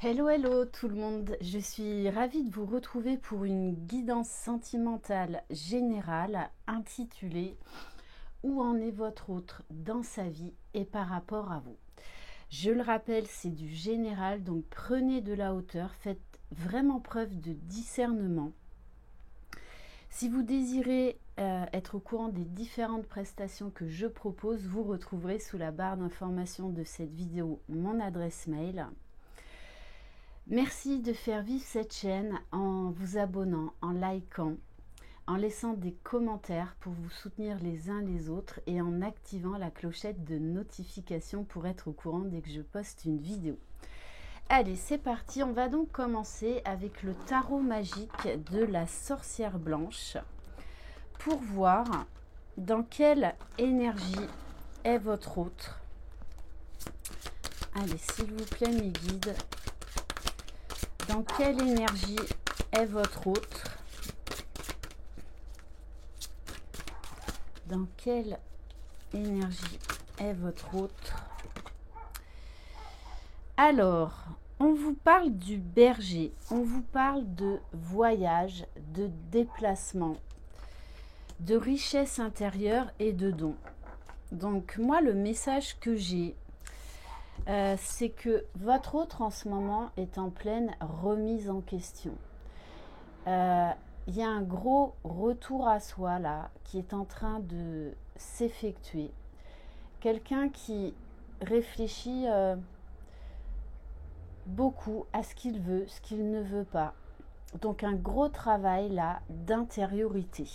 Hello, hello tout le monde, je suis ravie de vous retrouver pour une guidance sentimentale générale intitulée Où en est votre autre dans sa vie et par rapport à vous. Je le rappelle, c'est du général, donc prenez de la hauteur, faites vraiment preuve de discernement. Si vous désirez être au courant des différentes prestations que je propose, vous retrouverez sous la barre d'information de cette vidéo mon adresse mail. Merci de faire vivre cette chaîne en vous abonnant, en likant, en laissant des commentaires pour vous soutenir les uns les autres et en activant la clochette de notification pour être au courant dès que je poste une vidéo. Allez, c'est parti, on va donc commencer avec le tarot magique de la sorcière blanche pour voir dans quelle énergie est votre autre. Allez, s'il vous plaît mes guides, dans quelle énergie est votre autre? Dans quelle énergie est votre autre? Alors, on vous parle du berger, on vous parle de voyage, de déplacement, de richesse intérieure et de dons. Donc moi, le message que j'ai, c'est que votre autre en ce moment est en pleine remise en question. Il y a un gros retour à soi là qui est en train de s'effectuer. Quelqu'un qui réfléchit beaucoup à ce qu'il veut, ce qu'il ne veut pas. Donc un gros travail là d'intériorité.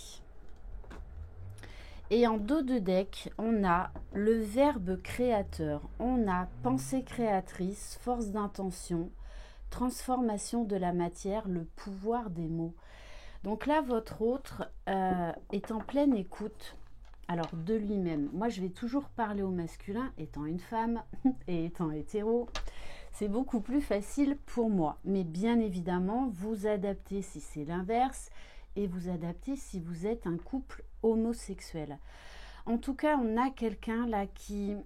Et en dos de deck, on a le verbe créateur, on a pensée créatrice, force d'intention, transformation de la matière, le pouvoir des mots. Donc là, votre autre est en pleine écoute, alors de lui-même. Moi, je vais toujours parler au masculin, étant une femme et étant hétéro. C'est beaucoup plus facile pour moi. Mais bien évidemment, vous adaptez si c'est l'inverse et vous adaptez si vous êtes un couple homosexuel. En tout cas, on a quelqu'un là qui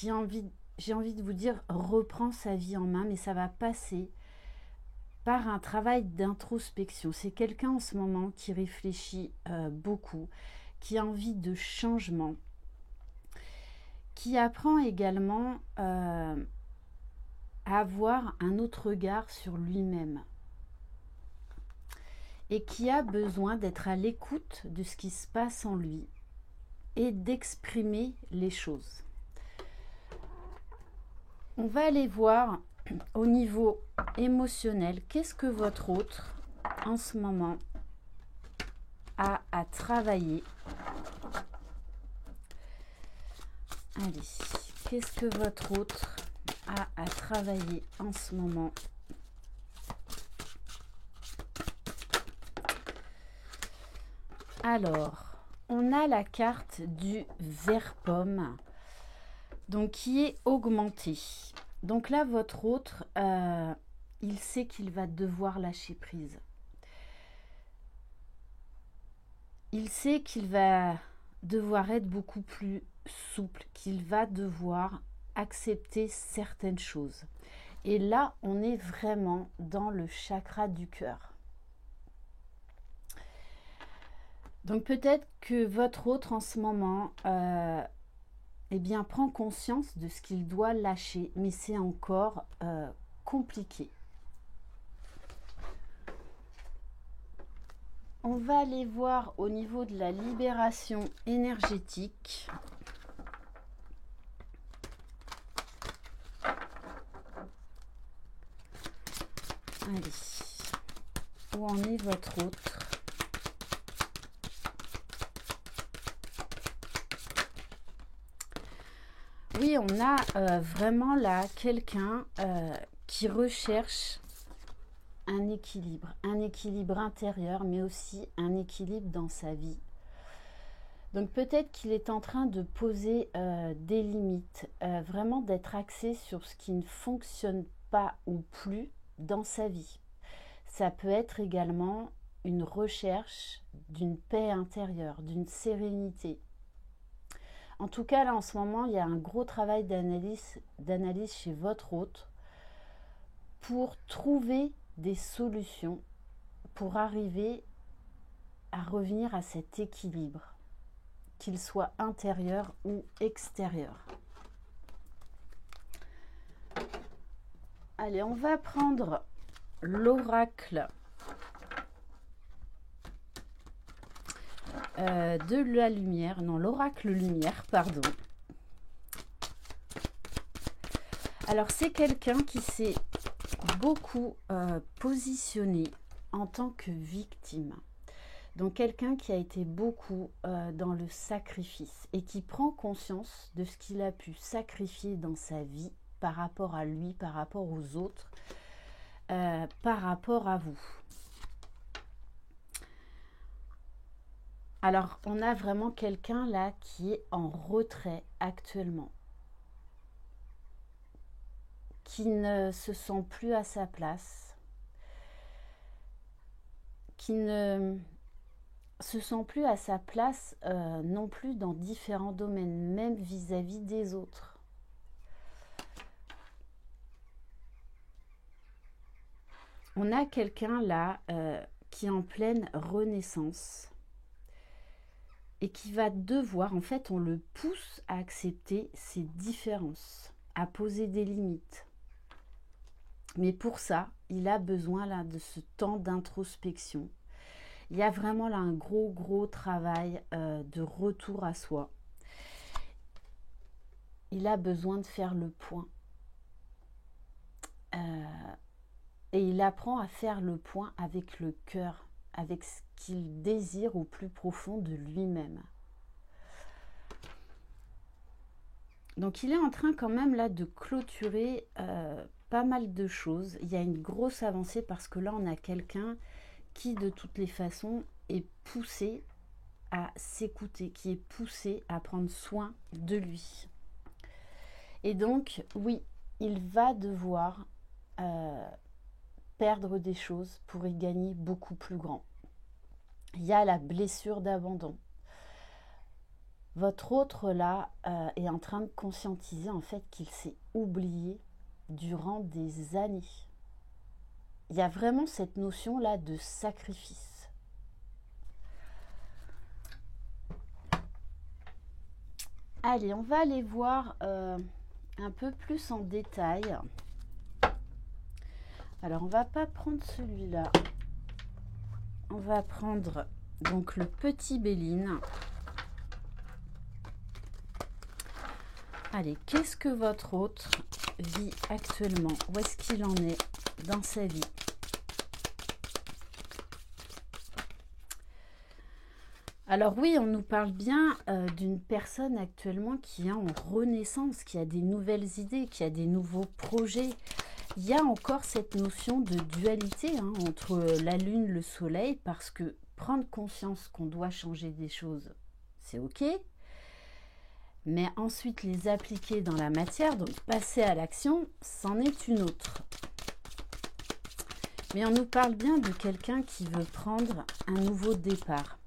a envie, j'ai envie de vous dire, reprend sa vie en main, mais ça va passer par un travail d'introspection. C'est quelqu'un en ce moment qui réfléchit beaucoup, qui a envie de changement, qui apprend également à avoir un autre regard sur lui-même et qui a besoin d'être à l'écoute de ce qui se passe en lui et d'exprimer les choses. On va aller voir au niveau émotionnel, qu'est-ce que votre autre en ce moment a à travailler. Allez, qu'est-ce que votre autre a à travailler en ce moment? Alors, on a la carte du ver pomme, donc qui est augmentée. Donc là, votre autre, il sait qu'il va devoir lâcher prise. Il sait qu'il va devoir être beaucoup plus souple, qu'il va devoir accepter certaines choses. Et là, on est vraiment dans le chakra du cœur. Donc peut-être que votre autre en ce moment eh bien, prend conscience de ce qu'il doit lâcher, mais c'est encore compliqué. On va aller voir au niveau de la libération énergétique. Allez, où en est votre autre? Oui, on a vraiment là quelqu'un qui recherche un équilibre intérieur, mais aussi un équilibre dans sa vie. Donc peut-être qu'il est en train de poser des limites, vraiment d'être axé sur ce qui ne fonctionne pas ou plus dans sa vie. Ça peut être également une recherche d'une paix intérieure, d'une sérénité. En tout cas, là, en ce moment, il y a un gros travail d'analyse chez votre hôte pour trouver des solutions pour arriver à revenir à cet équilibre, qu'il soit intérieur ou extérieur. Allez, on va prendre l'oracle de la lumière, non, l'oracle lumière, pardon. Alors, c'est quelqu'un qui s'est beaucoup positionné en tant que victime. Donc, quelqu'un qui a été beaucoup dans le sacrifice et qui prend conscience de ce qu'il a pu sacrifier dans sa vie par rapport à lui, par rapport aux autres, par rapport à vous. Alors, on a vraiment quelqu'un là qui est en retrait actuellement, qui ne se sent plus à sa place, qui ne se sent plus à sa place non plus dans différents domaines, même vis-à-vis des autres. On a quelqu'un là qui est en pleine renaissance et qui va devoir, en fait, on le pousse à accepter ses différences, à poser des limites. Mais pour ça, il a besoin là de ce temps d'introspection. Il y a vraiment là un gros travail de retour à soi. Il a besoin de faire le point. Et il apprend à faire le point avec le cœur, avec ce qu'il désire au plus profond de lui-même. Donc il est en train quand même là de clôturer pas mal de choses. Il y a une grosse avancée parce que là on a quelqu'un qui de toutes les façons est poussé à s'écouter, qui est poussé à prendre soin de lui. Et donc oui, il va devoir perdre des choses pour y gagner beaucoup plus grand. Il y a la blessure d'abandon. Votre autre là est en train de conscientiser en fait qu'il s'est oublié durant des années. Il y a vraiment cette notion là de sacrifice. Allez, on va aller voir un peu plus en détail. Alors, on va pas prendre celui-là. On va prendre donc le petit Béline. Allez, qu'est-ce que votre autre vit actuellement? Où est-ce qu'il en est dans sa vie? Alors oui, on nous parle bien d'une personne actuellement qui est en renaissance, qui a des nouvelles idées, qui a des nouveaux projets. Il y a encore cette notion de dualité entre la lune, le soleil, parce que prendre conscience qu'on doit changer des choses, c'est ok. Mais ensuite les appliquer dans la matière, donc passer à l'action, c'en est une autre. Mais on nous parle bien de quelqu'un qui veut prendre un nouveau départ.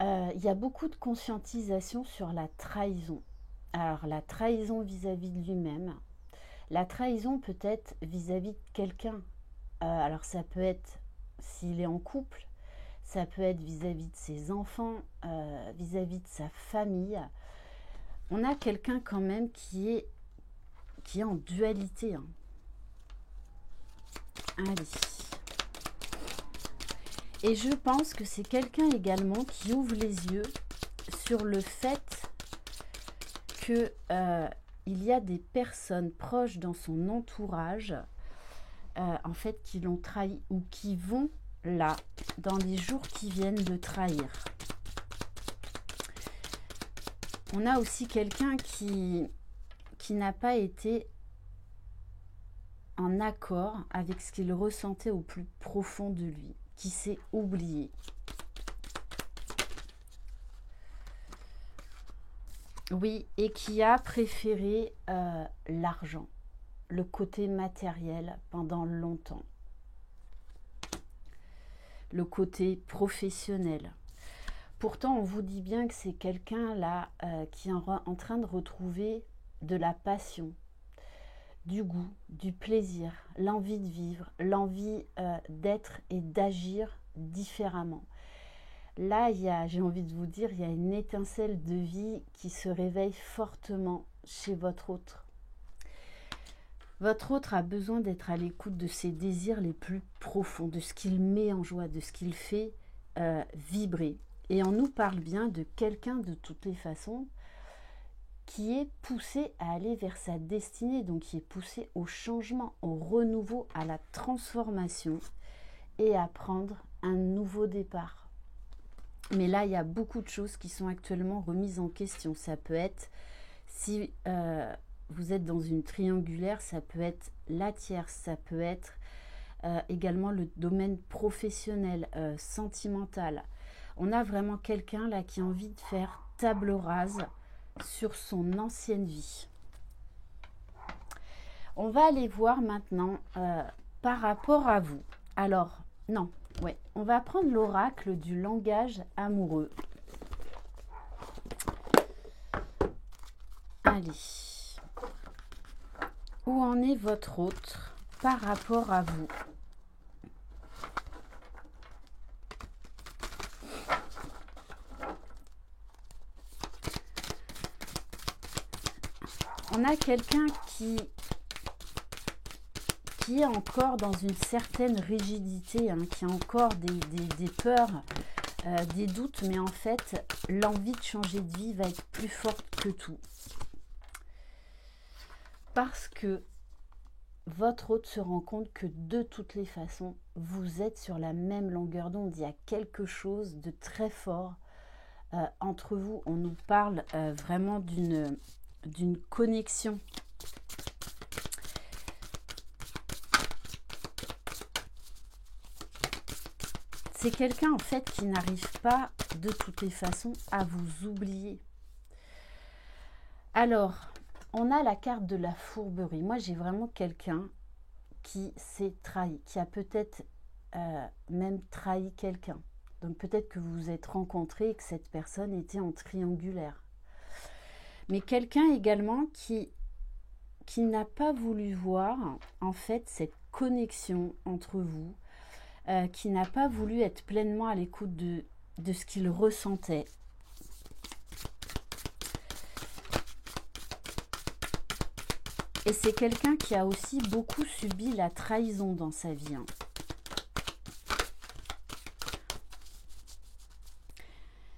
Il y a beaucoup de conscientisation sur la trahison. Alors la trahison vis-à-vis de lui-même, la trahison peut-être vis-à-vis de quelqu'un. Alors ça peut être s'il est en couple, ça peut être vis-à-vis de ses enfants, vis-à-vis de sa famille. On a quelqu'un quand même qui est en dualité. Allez. Et je pense que c'est quelqu'un également qui ouvre les yeux sur le fait que il y a des personnes proches dans son entourage en fait qui l'ont trahi ou qui vont là dans les jours qui viennent de trahir. On a aussi quelqu'un qui n'a pas été en accord avec ce qu'il ressentait au plus profond de lui, qui s'est oublié. Oui, et qui a préféré l'argent, le côté matériel pendant longtemps, le côté professionnel. Pourtant, on vous dit bien que c'est quelqu'un là qui est en train de retrouver de la passion, du goût, du plaisir, l'envie de vivre, l'envie d'être et d'agir différemment. Là, j'ai envie de vous dire, il y a une étincelle de vie qui se réveille fortement chez votre autre. Votre autre a besoin d'être à l'écoute de ses désirs les plus profonds, de ce qu'il met en joie, de ce qu'il fait vibrer. Et on nous parle bien de quelqu'un de toutes les façons qui est poussé à aller vers sa destinée, donc qui est poussé au changement, au renouveau, à la transformation et à prendre un nouveau départ. Mais là, il y a beaucoup de choses qui sont actuellement remises en question. Ça peut être, si vous êtes dans une triangulaire, ça peut être la tierce, ça peut être également le domaine professionnel, sentimental. On a vraiment quelqu'un là qui a envie de faire table rase sur son ancienne vie. On va aller voir maintenant par rapport à vous. Alors, non, ouais, on va prendre l'oracle du langage amoureux. Allez. Où en est votre autre par rapport à vous? On a quelqu'un qui est encore dans une certaine rigidité, hein, qui a encore des peurs, des doutes, mais en fait, l'envie de changer de vie va être plus forte que tout. Parce que votre hôte se rend compte que de toutes les façons, vous êtes sur la même longueur d'onde. Il y a quelque chose de très fort entre vous. On nous parle vraiment d'une connexion. C'est quelqu'un en fait qui n'arrive pas de toutes les façons à vous oublier. Alors, on a la carte de la fourberie. Moi, j'ai vraiment quelqu'un qui s'est trahi, qui a peut-être même trahi quelqu'un. Donc peut-être que vous vous êtes rencontrés et que cette personne était en triangulaire. Mais quelqu'un également qui n'a pas voulu voir en fait cette connexion entre vous, qui n'a pas voulu être pleinement à l'écoute de ce qu'il ressentait. Et c'est quelqu'un qui a aussi beaucoup subi la trahison dans sa vie. Hein.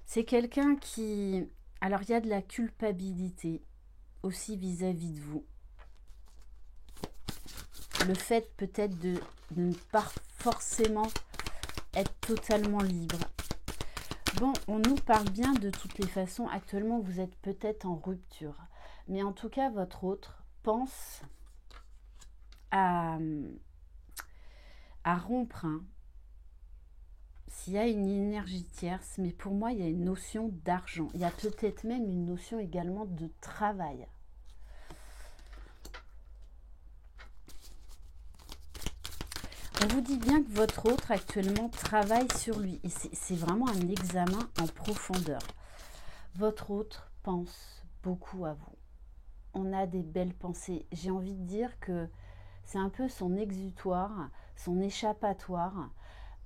C'est quelqu'un qui... Alors, il y a de la culpabilité aussi vis-à-vis de vous. Le fait peut-être de ne pas forcément être totalement libre. Bon, on nous parle bien de toutes les façons. Actuellement, vous êtes peut-être en rupture. Mais en tout cas, votre autre pense à rompre. Hein. S'il y a une énergie tierce, mais pour moi, il y a une notion d'argent. Il y a peut-être même une notion également de travail. On vous dit bien que votre autre actuellement travaille sur lui. Et c'est vraiment un examen en profondeur. Votre autre pense beaucoup à vous. On a des belles pensées. J'ai envie de dire que c'est un peu son exutoire, son échappatoire,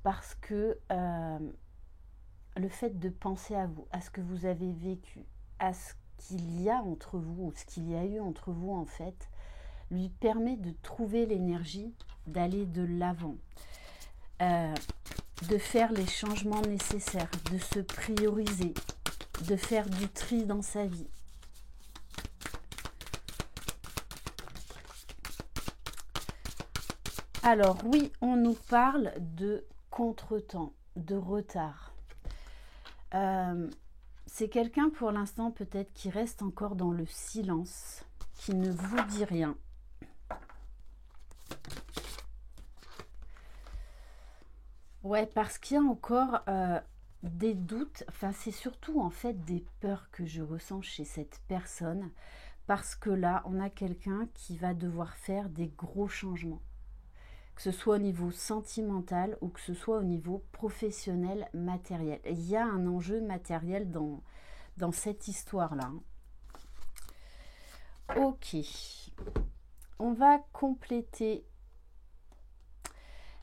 parce que le fait de penser à vous, à ce que vous avez vécu, à ce qu'il y a entre vous, ou ce qu'il y a eu entre vous en fait, lui permet de trouver l'énergie d'aller de l'avant, de faire les changements nécessaires, de se prioriser, de faire du tri dans sa vie. Alors oui, on nous parle de contretemps, de retard. C'est quelqu'un pour l'instant peut-être qui reste encore dans le silence, qui ne vous dit rien. Ouais, parce qu'il y a encore des doutes, enfin c'est surtout en fait des peurs que je ressens chez cette personne, parce que là, on a quelqu'un qui va devoir faire des gros changements. Que ce soit au niveau sentimental ou que ce soit au niveau professionnel, matériel. Il y a un enjeu matériel dans cette histoire-là. Ok. on va compléter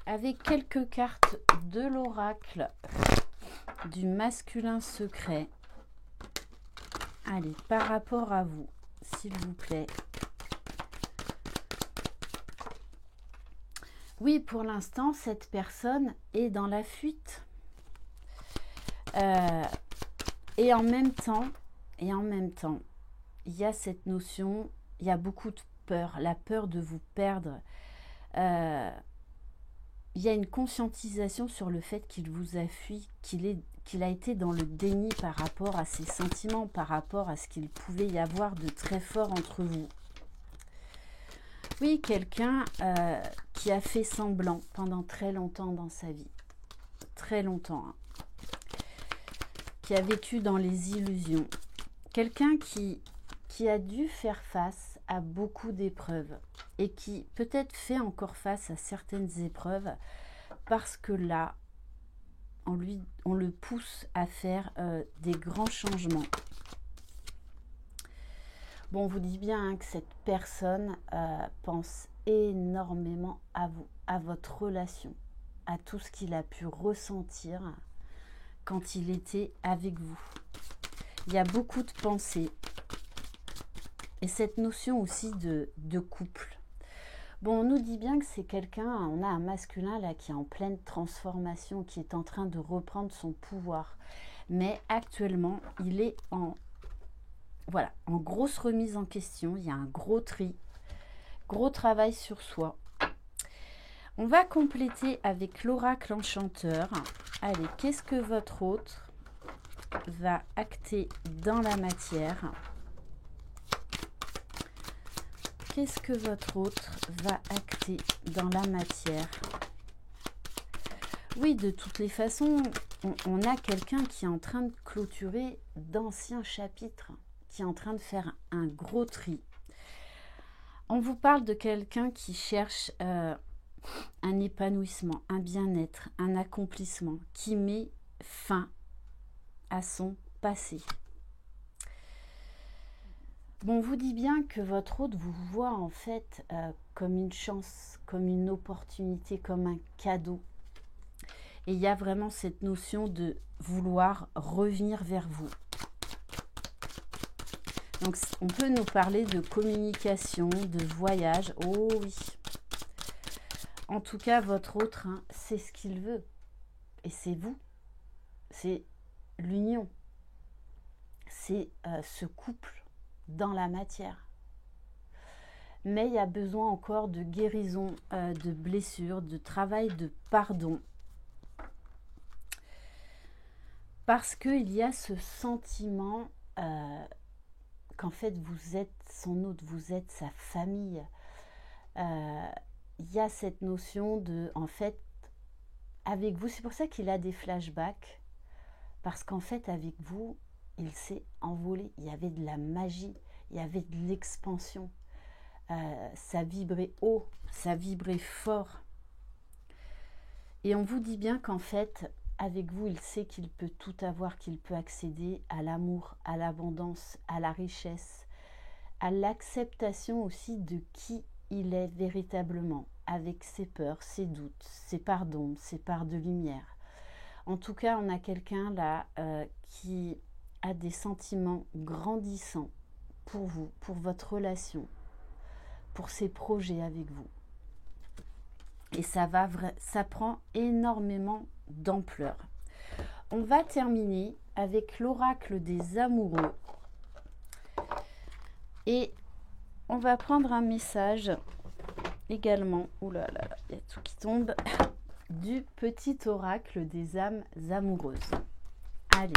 avec quelques cartes de l'oracle du masculin secret. Allez, par rapport à vous, s'il vous plaît. Oui, pour l'instant, cette personne est dans la fuite. Et en même temps, il y a cette notion, il y a beaucoup de peur, la peur de vous perdre. Il y a une conscientisation sur le fait qu'il vous a fui, qu'il a été dans le déni par rapport à ses sentiments, par rapport à ce qu'il pouvait y avoir de très fort entre vous. Oui, quelqu'un qui a fait semblant pendant très longtemps dans sa vie. Très longtemps. Hein. Qui a vécu dans les illusions. Quelqu'un qui a dû faire face à beaucoup d'épreuves et qui peut-être fait encore face à certaines épreuves parce que là, on le pousse à faire des grands changements. Bon, on vous dit bien hein, que cette personne pense énormément à vous, à votre relation, à tout ce qu'il a pu ressentir quand il était avec vous. Il y a beaucoup de pensées. Et cette notion aussi de couple. Bon, on nous dit bien que c'est quelqu'un, on a un masculin là qui est en pleine transformation, qui est en train de reprendre son pouvoir. Mais actuellement, il est en grosse remise en question. Il y a un gros tri, gros travail sur soi. On va compléter avec l'oracle enchanteur. Allez, qu'est-ce que votre autre va acter dans la matière ? Qu'est-ce que votre autre va acter dans la matière? Oui, de toutes les façons, on a quelqu'un qui est en train de clôturer d'anciens chapitres, qui est en train de faire un gros tri. On vous parle de quelqu'un qui cherche un épanouissement, un bien-être, un accomplissement, qui met fin à son passé. Bon, on vous dit bien que votre hôte vous voit en fait comme une chance, comme une opportunité, comme un cadeau. Et il y a vraiment cette notion de vouloir revenir vers vous. Donc, on peut nous parler de communication, de voyage. Oh oui. En tout cas, votre autre, hein, c'est ce qu'il veut. Et c'est vous. C'est l'union. C'est ce couple dans la matière. Mais il y a besoin encore de guérison, de blessures, de travail de pardon. Parce qu'il y a ce sentiment qu'en fait vous êtes son hôte, vous êtes sa famille. Il y a cette notion de, en fait, avec vous, c'est pour ça qu'il a des flashbacks. Parce qu'en fait, avec vous, il s'est envolé. Il y avait de la magie, il y avait de l'expansion. Ça vibrait haut, ça vibrait fort. Et on vous dit bien qu'en fait, avec vous, il sait qu'il peut tout avoir, qu'il peut accéder à l'amour, à l'abondance, à la richesse, à l'acceptation aussi de qui il est véritablement, avec ses peurs, ses doutes, ses parts d'ombre, ses parts de lumière. En tout cas, on a quelqu'un là qui a des sentiments grandissants pour vous, pour votre relation, pour ses projets avec vous. Et ça prend énormément d'ampleur. On va terminer avec l'oracle des amoureux. Et on va prendre un message également. Ouh là là, il y a tout qui tombe. Du petit oracle des âmes amoureuses. Allez.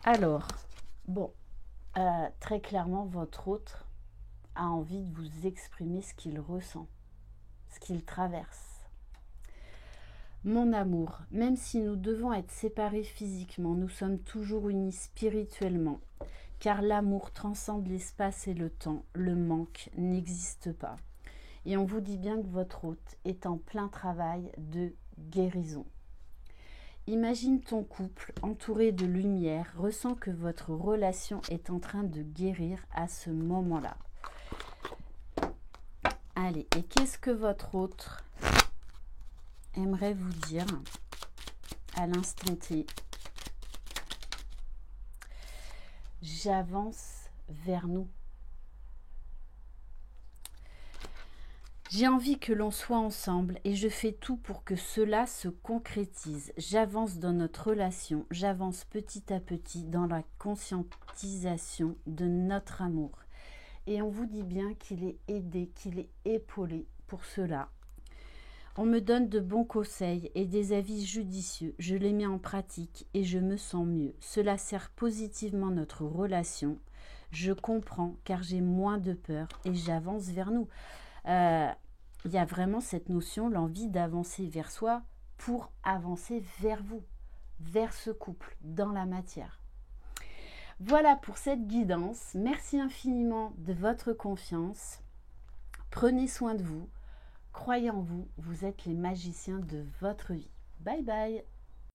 Alors, bon, très clairement, votre autre a envie de vous exprimer ce qu'il ressent, ce qu'il traverse. Mon amour, même si nous devons être séparés physiquement, nous sommes toujours unis spirituellement, car l'amour transcende l'espace et le temps, le manque n'existe pas. Et on vous dit bien que votre hôte est en plein travail de guérison. Imagine ton couple entouré de lumière, ressens que votre relation est en train de guérir à ce moment-là. Allez, et qu'est-ce que votre autre aimerait vous dire à l'instant T? J'avance vers nous. J'ai envie que l'on soit ensemble et je fais tout pour que cela se concrétise. J'avance dans notre relation, j'avance petit à petit dans la conscientisation de notre amour. Et on vous dit bien qu'il est aidé, qu'il est épaulé pour cela. On me donne de bons conseils et des avis judicieux. Je les mets en pratique et je me sens mieux. Cela sert positivement notre relation. Je comprends car j'ai moins de peur et j'avance vers nous. Il y a vraiment cette notion, l'envie d'avancer vers soi pour avancer vers vous, vers ce couple, dans la matière. Voilà pour cette guidance. Merci infiniment de votre confiance. Prenez soin de vous. Croyez en vous. Vous êtes les magiciens de votre vie. Bye bye.